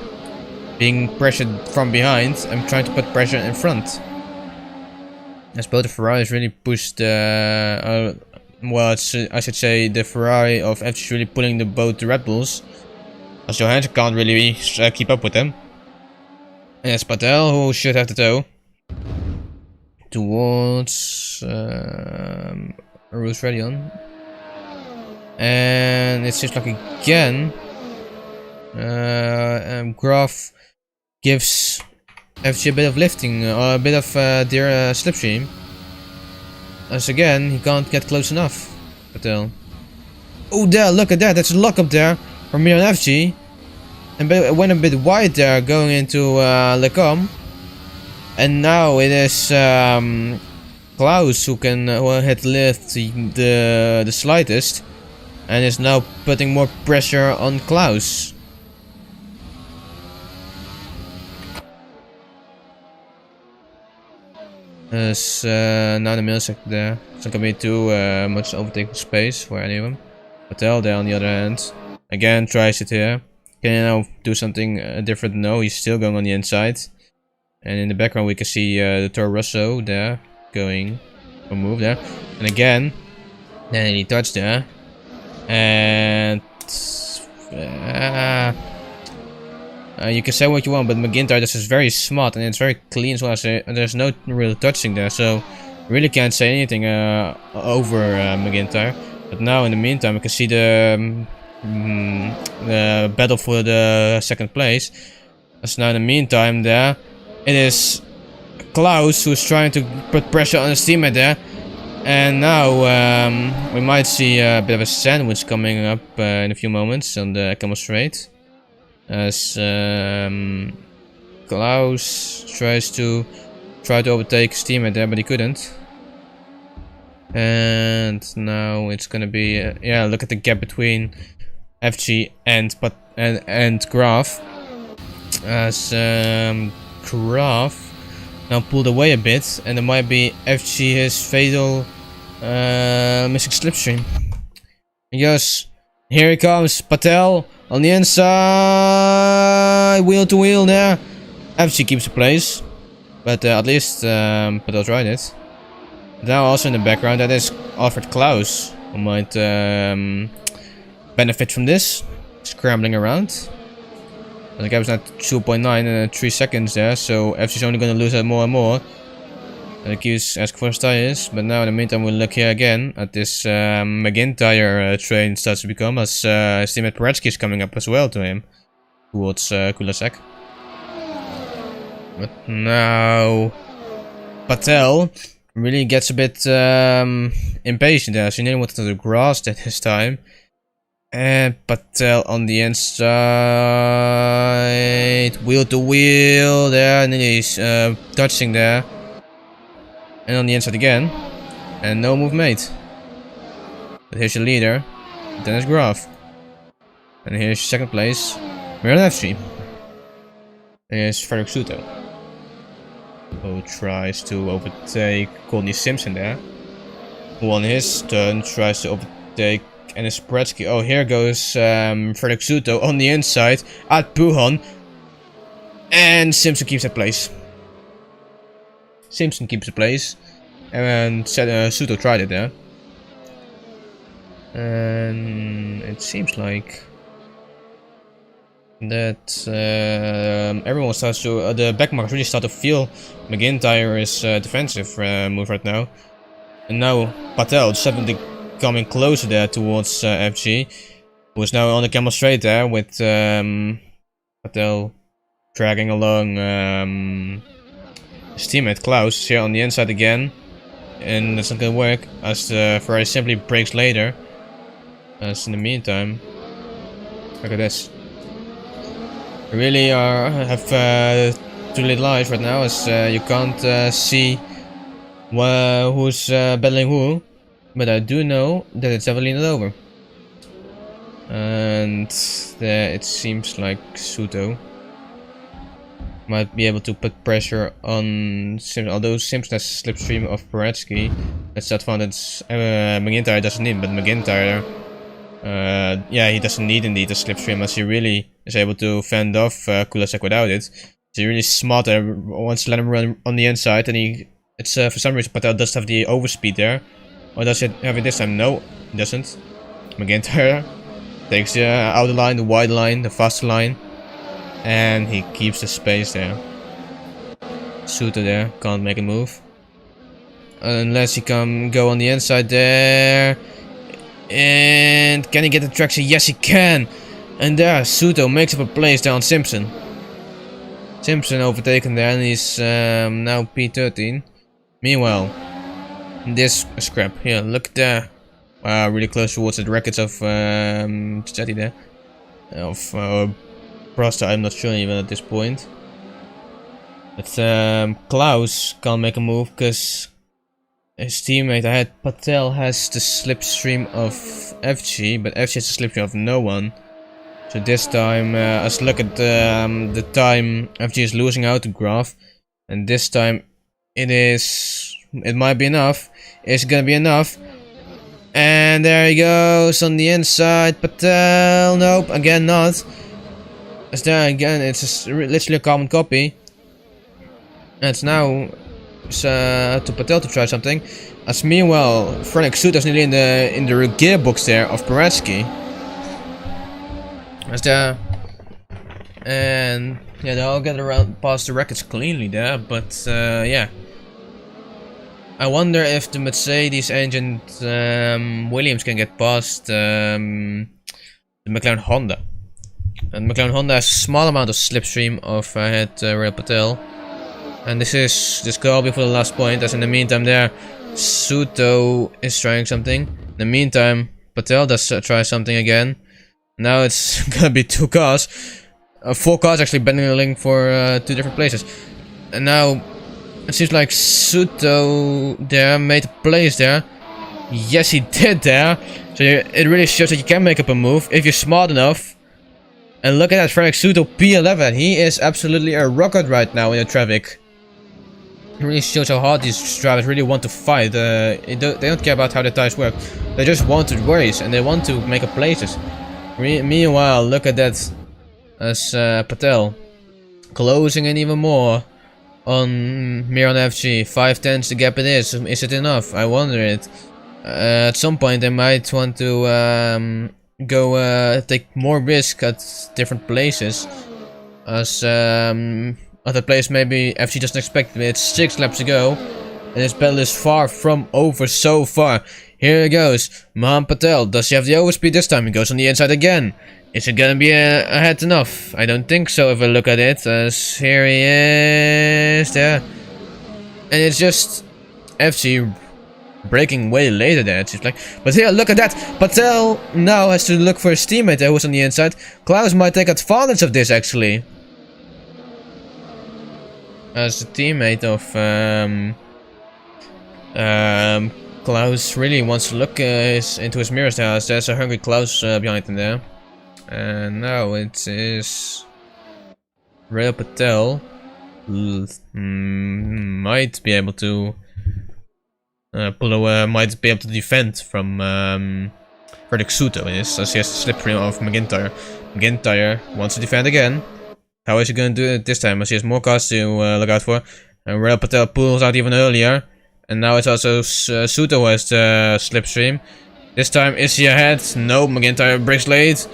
being pressured from behind and trying to put pressure in front. As both the Ferraris really pushed, well, I should say the Ferrari of FG is really pulling both the Red Bulls. As Johansson can't really keep up with them. And it's Patel who should have the tow. Towards Roos Radion. And it seems like again Graf gives FG a bit of lifting or a bit of their slipstream. As again he can't get close enough. Patel. Oh there, look at that, that's a lock up there from me on FG. And went a bit wide there going into Lecom. And now it is Klaus who can hit lift the slightest. And is now putting more pressure on Klaus. As now the millisecond there. It's not gonna be too much overtaking space for any of them. Patel there on the other hand. Again tries it here. Can he now do something different? No, he's still going on the inside. And in the background we can see the Toro Rosso there going a move there. And again, then he touched there. And you can say what you want, but McIntyre this is very smart and it's very clean as well. So there's no real touching there, so really can't say anything over McIntyre. But now in the meantime, we can see the battle for the second place. So now in the meantime, there it is Klaus who's trying to put pressure on his teammate there. And now we might see a bit of a sandwich coming up in a few moments on the Camel Straight. As Klaus tries to overtake his teammate there, but he couldn't. And now it's gonna be yeah. Look at the gap between FG and Graf. As Graf now pulled away a bit, and there might be FG his fatal missing slipstream. Yes, here he comes, Patel on the inside, wheel to wheel there. FG keeps the place, but at least Patel tried it. Now also in the background, that is Alfred Klaus, who might benefit from this, scrambling around. And the gap is now 2.9 in 3 seconds there, so FC is only going to lose that more and more. And it keeps asking for his tires, but now in the meantime we'll look here again at this McIntyre train starts to become, as his teammate Prats is coming up as well to him, towards Kulasek. But now Patel really gets a bit impatient there, so he nearly wanted to grass at this time. And Patel on the inside, wheel to wheel there, and then he's touching there. And on the inside again, and no move made. But here's your leader, Dennis Graf. And here's second place, we're on F3. And here's Frederick Suto, who tries to overtake Courtney Simpson there. Who on his turn tries to overtake Ennis Spretsky. Oh, here goes Frederick Suto on the inside at Puhan. And Simpson keeps that place. Simpson keeps the place. And Suto tried it there. And it seems like that everyone starts to, the backmarkers really start to feel McIntyre's defensive move right now. And now Patel just happened to coming closer there towards FG, who is now on the camel straight there with Patel dragging along his teammate Klaus here on the inside again, and that's not gonna work as the Ferrari simply brakes later. As in the meantime, look at this. We really have too little eyes right now, as you can't see who's battling who. But I do know that it's definitely not over. And there it seems like Suto might be able to put pressure on Simpson, although Simpson has a slipstream of Paretsky. That's that fun that McIntyre doesn't need, but McIntyre, yeah, he doesn't need indeed a slipstream, as he really is able to fend off Kulasek without it. So he's really smart there, wants to let him run on the inside, and it's for some reason Patel does have the overspeed there. Or does it have it this time? No, it doesn't. McIntyre takes the outer line, the wide line, the faster line, and he keeps the space there. Suter there can't make a move unless he can go on the inside there. And can he get the traction? Yes, he can. And there, Suto makes up a place there on Simpson. Simpson overtaken there, and he's now P13. Meanwhile, this scrap here, look there. Wow, really close towards the records of Giuseppe there. Of Prosta, I'm not sure even at this point. But Klaus can't make a move because his teammate Patel has the slipstream of FG, but FG has the slipstream of no one. So this time, let's look at the time FG is losing out to Graf, and this time it might be enough. Is it gonna be enough? And there he goes on the inside, Patel. Nope, again not. As there again, it's literally a carbon copy. And it's now to Patel to try something. As meanwhile, Frederick Suit is nearly in the gearbox there of Paretsky. As there, and yeah, they all get around past the records cleanly there, but yeah. I wonder if the Mercedes engine Williams can get past the McLaren Honda. And McLaren Honda has a small amount of slipstream of Real Patel. And this could all be for the last point, as in the meantime there, Suto is trying something. In the meantime, Patel does try something again. Now it's gonna be two cars. 4 cars actually battling for 2 different places. And now it seems like Suto there made a place there. Yes, he did there. So it really shows that you can make up a move if you're smart enough. And look at that, Frank Suto P11. He is absolutely a rocket right now in the traffic. It really shows how hard these drivers really want to fight. They don't care about how the tires work. They just want to race and they want to make up places. Meanwhile, look at that as Patel closing in even more on Miran FG. 5/10 the gap it is. Is it enough? I wonder it. At some point they might want to go take more risk at different places. As other players maybe FG doesn't expect it. It's 6 laps to go. And this battle is far from over so far. Here it goes. Mohan Patel. Does he have the overspeed this time? He goes on the inside again. Is it gonna be ahead enough? I don't think so if I look at it. As here he is there. And it's just FG breaking way later there, it seems like. But here, look at that. Patel now has to look for his teammate there who's on the inside. Klaus might take advantage of this actually. As the teammate of Klaus really wants to look into his mirrors there, as there's a hungry Klaus behind him there. And now it is Rail Patel might be able to might be able to defend from Verdict Suto is, as he has to slip free off McIntyre. McIntyre wants to defend again. How is he going to do it this time? As he has more cars to look out for. And Rail Patel pulls out even earlier. And now it's also Suto who has the slipstream. This time, is he ahead? No, McIntyre brakes late.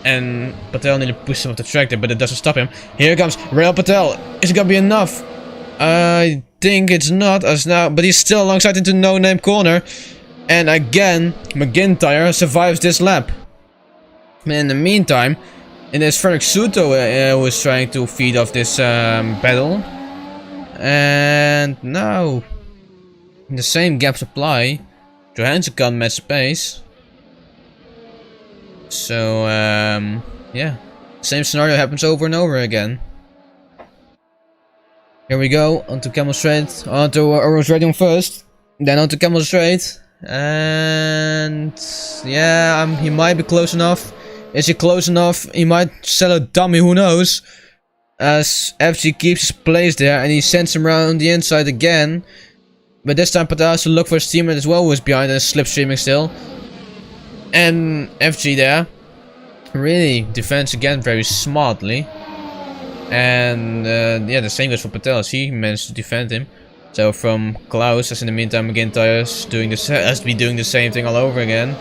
And Patel nearly pushes him off the track there, but it doesn't stop him. Here comes Rail Patel. Is it gonna be enough? I think it's not, as now, but he's still alongside into No Name Corner. And again, McIntyre survives this lap. In the meantime, it is Frank Suto who is trying to feed off this battle. And now, the same gaps apply. Johansson can't match the pace. So, yeah. Same scenario happens over and over again. Here we go, onto Camel Straight. Onto Orange Radium first. Then onto Camel Straight. And yeah, he might be close enough. Is he close enough? He might sell a dummy, who knows? As FG keeps his place there and he sends him around the inside again. But this time Patel has to look for his teammate as well, who is behind and is slipstreaming still. And FG there really defends again very smartly. And yeah, the same goes for Patel as he managed to defend him. So from Klaus, as in the meantime McIntyre's doing has to be doing the same thing all over again.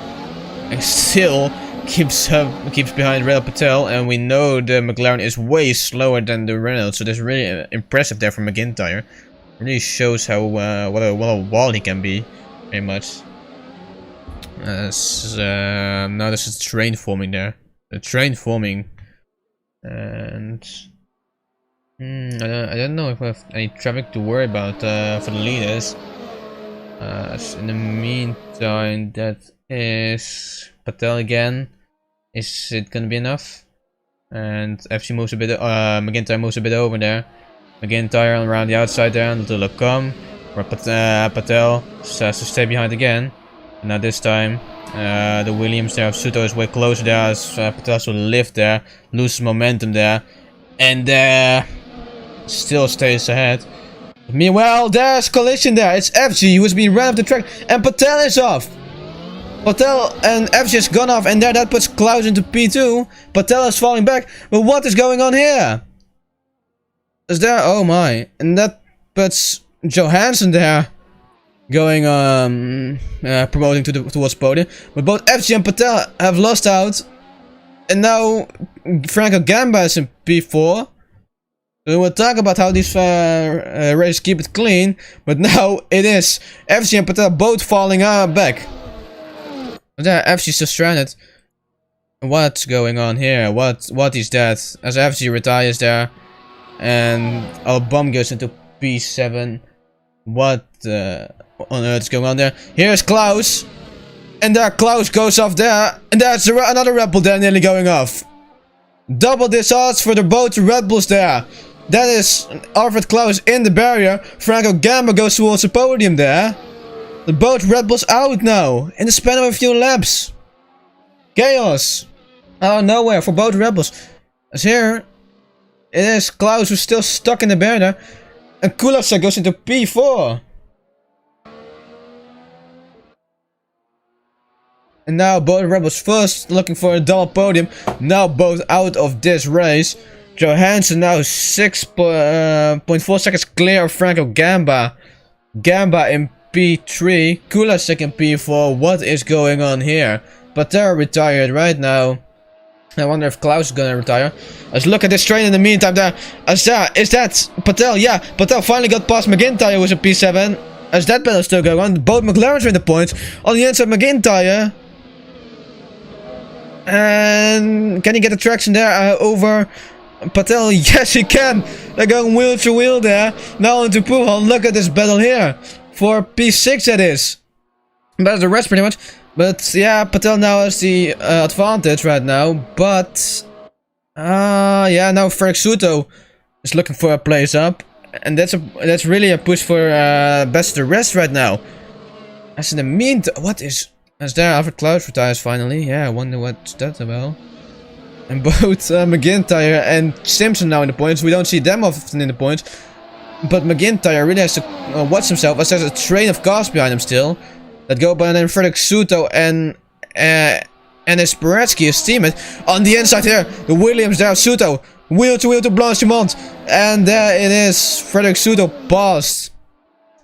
And still keeps behind Rail Patel, and we know the McLaren is way slower than the Renault, so that's really impressive there from McIntyre. Really shows how what a wall he can be, very much. Now there's a train forming there, a train forming, and I don't know if we have any traffic to worry about for the leaders. In the meantime, that is Patel again. Is it gonna be enough? And FG moves a bit. McIntyre moves a bit over there. McIntyre around the outside there until they come. Where Patel has to stay behind again. And now this time, the Williams there of Suto is way closer there as Patel has to lift there, loses momentum there, and still stays ahead. Meanwhile, there's collision there. It's FG who has been run off the track, and Patel is off. Patel and FG has gone off, and there that puts Klaus into P2. Patel is falling back, but what is going on here? Is there? Oh my! And that puts Johansson there, going promoting towards podium. But both FG and Patel have lost out, and now Franco Gamba is in P4. We will talk about how these races keep it clean, but now it is FG and Patel both falling back. But yeah, FG's still stranded. What's going on here? What is that? As FG retires there, and Album goes into P7. What on earth is going on there? Here's Klaus, and there Klaus goes off there, and there's another Red Bull there nearly going off. Double this odds for the both Red Bulls there. That is Alfred Klaus in the barrier. Franco Gamba goes towards the podium there. The both Red Bulls out now in the span of a few laps. Chaos out of nowhere for both Red Bulls. As here, it is Klaus who's still stuck in the barrier. And Kulasek goes into P4. And now both Red Bulls first looking for a double podium. Now both out of this race. Johansson now 6.4 seconds clear of Franco Gamba. Gamba in P3. Kulasek in P4. What is going on here? Patel retired right now. I wonder if Klaus is gonna retire. Let's look at this train in the meantime there. Is that Patel? Yeah, Patel finally got past McIntyre, who was a P7. As that battle still going on. Both McLarens are in the points. On the inside, McIntyre. And can he get the traction there over Patel? Yes, he can. They're going wheel to wheel there. Now into Puhan. Look at this battle here. For P6 that is. That's the rest pretty much. But yeah, Patel now has the advantage right now. But yeah, now Frank Suto is looking for a place up. And that's really a push for best the rest right now. As in the meantime, what is... As there, Alfred Klaus retires finally. Yeah, I wonder what's that about. And both McIntyre and Simpson now in the points. We don't see them often in the points. But McIntyre really has to watch himself, as there's a train of cars behind him still. That go by the name Frederick Suto and Esperetsky, his teammate. On the inside here, the Williams there, Suto. Wheel to Blanchimont. And there it is. Frederick Suto passed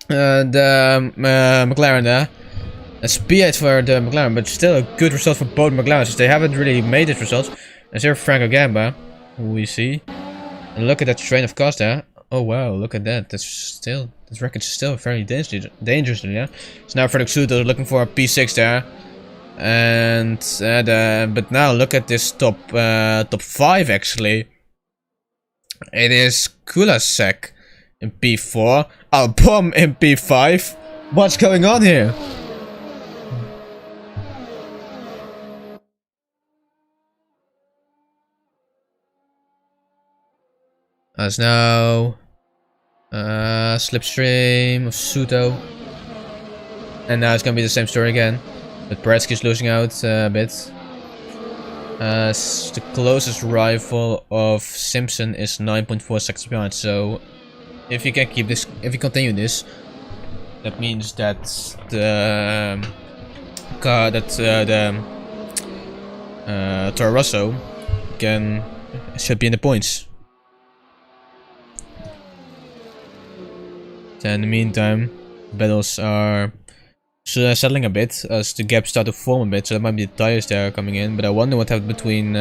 the McLaren there. That's P8 for the McLaren, but still a good result for both McLarens, since they haven't really made these results. And here Franco Gamba, who we see. And look at that train of cars there. Oh wow, look at that. This record's still very dangerous, yeah. So now Frederick Suto looking for a P6 there. And but now look at this top 5 actually. It is Kulasek in P4, Albom in P5. What's going on here? As now slipstream of Suto. And now it's gonna be the same story again. But Paretsky's losing out a bit. The closest rival of Simpson is 9.4 seconds behind. So if you can keep this, if you continue this, that means that the Toro Rosso should be in the points. And in the meantime, battles are settling a bit as the gaps start to form a bit, so that might be the tires there coming in. But I wonder what happened between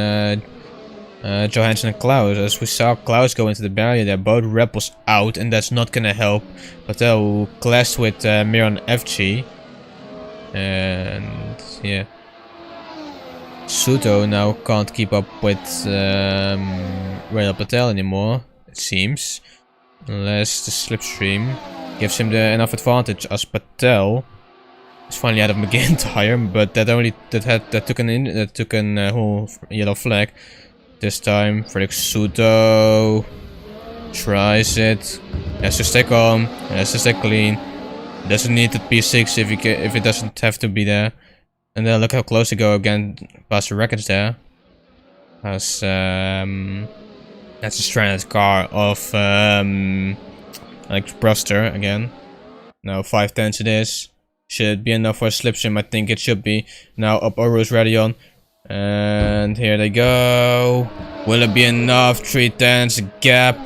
Johansson and Klaus, as we saw Klaus go into the barrier there. Both Red Bulls out, and that's not gonna help Patel, who clashed with Miran FG. And yeah, Suto now can't keep up with Rail Patel anymore, it seems. Unless the slipstream gives him enough advantage, as Patel is finally out of McIntyre, but that took an whole yellow flag. This time Frederick Suto tries it. Has to stay calm, has to stay clean. Doesn't need the P6 if it doesn't have to be there. And then look how close they go again past the records there. As that's a stranded car of Alex Bruster again. Now 5/10 it is. Should it be enough for a slipstream? I think it should be. Now up Oru's Radion. And here they go. Will it be enough? 3/10 gap.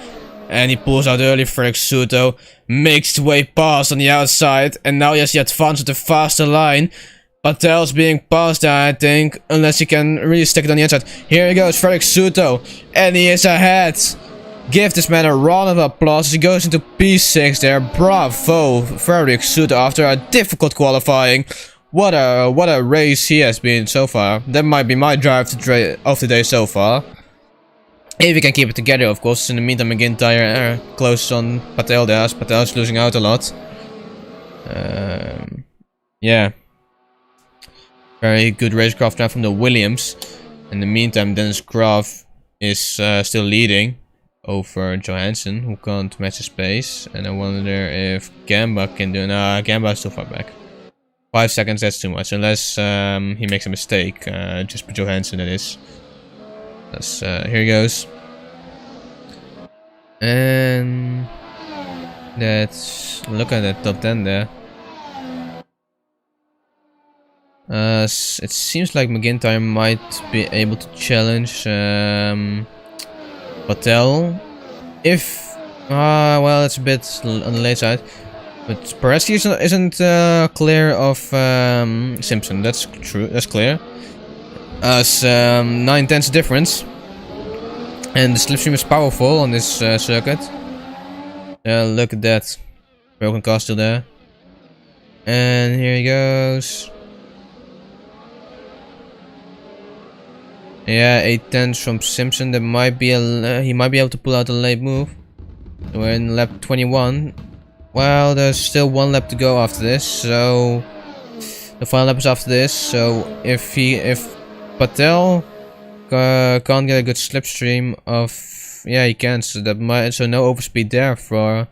And he pulls out early. Frederick Suto makes the way past on the outside. And now he has the advance with the faster line. Patel's being passed there, I think, unless he can really stick it on the inside. Here he goes, Frederick Suto, and he is ahead. Give this man a round of applause as he goes into P6 there. Bravo, Frederick Suto, after a difficult qualifying. What a race he has been so far. That might be my drive of the day so far. If he can keep it together, of course. In the meantime, McIntyre close on Patel there, as Patel's losing out a lot. Yeah. Very good racecraft now from the Williams. In the meantime, Dennis Graff is still leading over Johansson, who can't match his pace. And I wonder if Gamba can do. Nah, Gamba is too far back. 5 seconds, that's too much. Unless he makes a mistake. Just for Johansson, that is. That's, here he goes. And let's look at that top 10 there. It seems like McIntyre might be able to challenge Patel. If well, it's a bit on the late side, but Pareski isn't clear of Simpson. That's true. That's clear. 9/10 difference, and the slipstream is powerful on this circuit. Look at that broken car still there, and here he goes. Yeah, 8/10 from Simpson. That might be he might be able to pull out a late move. We're in lap 21. Well, there's still 1 lap to go after this, so the final lap is after this. So if Patel can't get a good slipstream of, yeah, he can. So that might, so no overspeed there for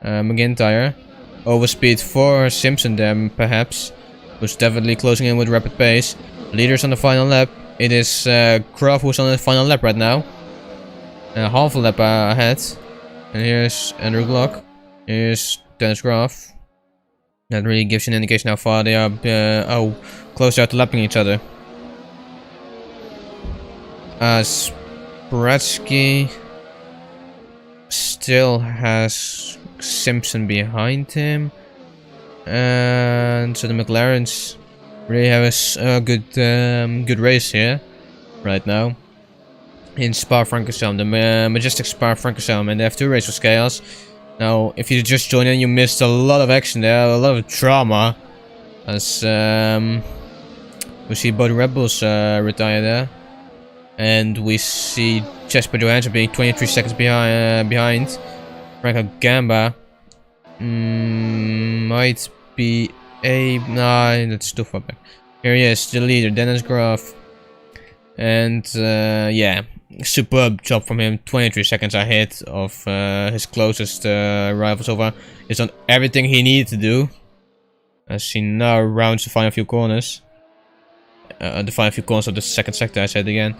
McIntyre. Overspeed for Simpson then perhaps, who's definitely closing in with rapid pace. Leaders on the final lap. It is Graf who's on the final lap right now. Half a lap ahead. And here's Andrew Glock. Here's Dennis Graf. That really gives you an indication how far they are, how close they are to lapping each other. Spratsky still has Simpson behind him. And so the McLarens really have a good race here right now in Spa-Francorchamps, the majestic Spa-Francorchamps, and they have 2 races with chaos. Now, if you just joined in, you missed a lot of action there, a lot of drama, as we see both Red Bulls retire there, and we see Jesper Johansson being 23 seconds behind. Franco Gamba might be nah, that's too far back. Here he is, the leader, Dennis Graf. And yeah, superb job from him. 23 seconds ahead of his closest rival so far. He's done everything he needed to do, as he now rounds the final few corners. The final few corners of the second sector, I said again.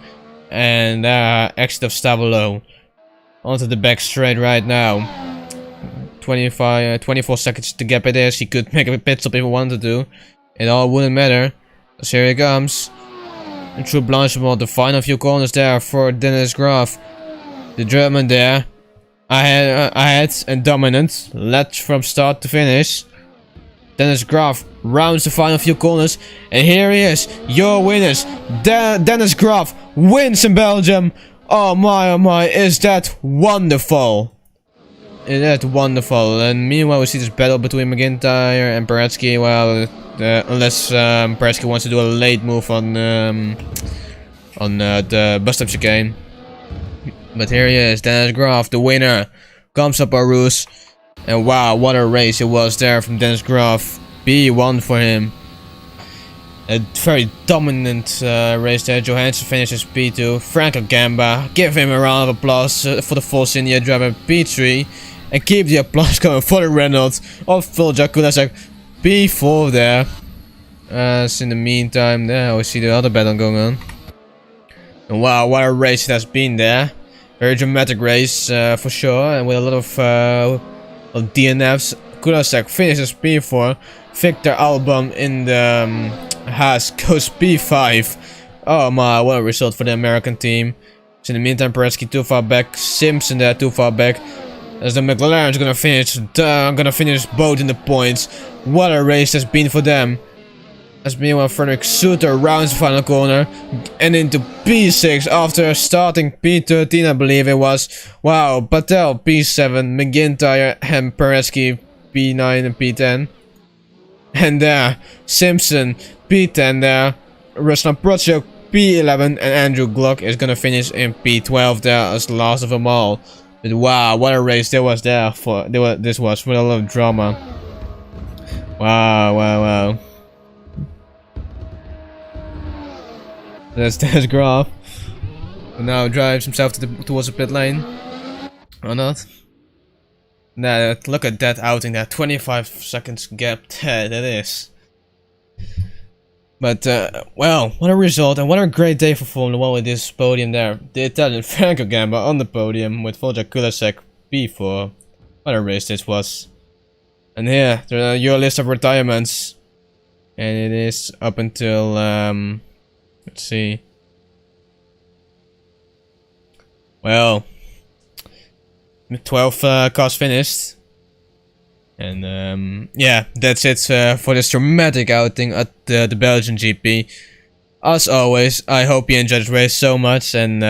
And exit of Stavolo onto the back straight right now. 24 seconds to gap it is. He could make a pit stop if he wanted to. It all wouldn't matter. So here he comes. And through Blanchimont, the final few corners there for Dennis Graf. The German there. Ahead and dominant. Led from start to finish. Dennis Graf rounds the final few corners. And here he is. Your winners. Dennis Graf wins in Belgium. Oh my, is that wonderful. That's wonderful. And meanwhile, we see this battle between McIntyre and Paretsky. Well, unless Paretsky wants to do a late move on the bus stop chicane. But here he is, Dennis Graf, the winner. Comes up Arus. And wow, what a race it was there from Dennis Graf. P1 for him. A very dominant race there. Johansson finishes P2. Franco Gamba, give him a round of applause for the Force India driver P3. And keep the applause going for the Reynolds of Fulja Kulasek P4 there. As in the meantime, there we see the other battle going on. And wow, what a race it has been there. Very dramatic race for sure. And with a lot of DNFs. Kulasek finishes P4. Victor Album in the Haas goes P5. Oh my, what a result for the American team. So in the meantime, Paretsky too far back. Simpson there too far back. As the McLaren's gonna finish both in the points. What a race that's been for them. As meanwhile, Frederick Suter rounds the final corner and into P6 after starting P13, I believe it was. Wow, Patel P7, McIntyre and Paretsky P9 and P10. And there, Simpson P10 there. Ruslan Prochuk P11 and Andrew Glock is gonna finish in P12 there as the last of them all. But wow, what a race there was there for. This was with a lot of drama. Wow. That's Graf. And now drives himself towards the pit lane. Or not? Nah, look at that outing there. 25 seconds gap. That is. But, well, what a result and what a great day for Formula 1 with this podium there. The Italian Franco Gamba on the podium with Volja Kulasek P4. What a race this was. And here, your list of retirements. And it is up until, let's see. Well, 12 cars finished. And yeah, that's it for this dramatic outing at the Belgian GP. As always, I hope you enjoyed this race so much, and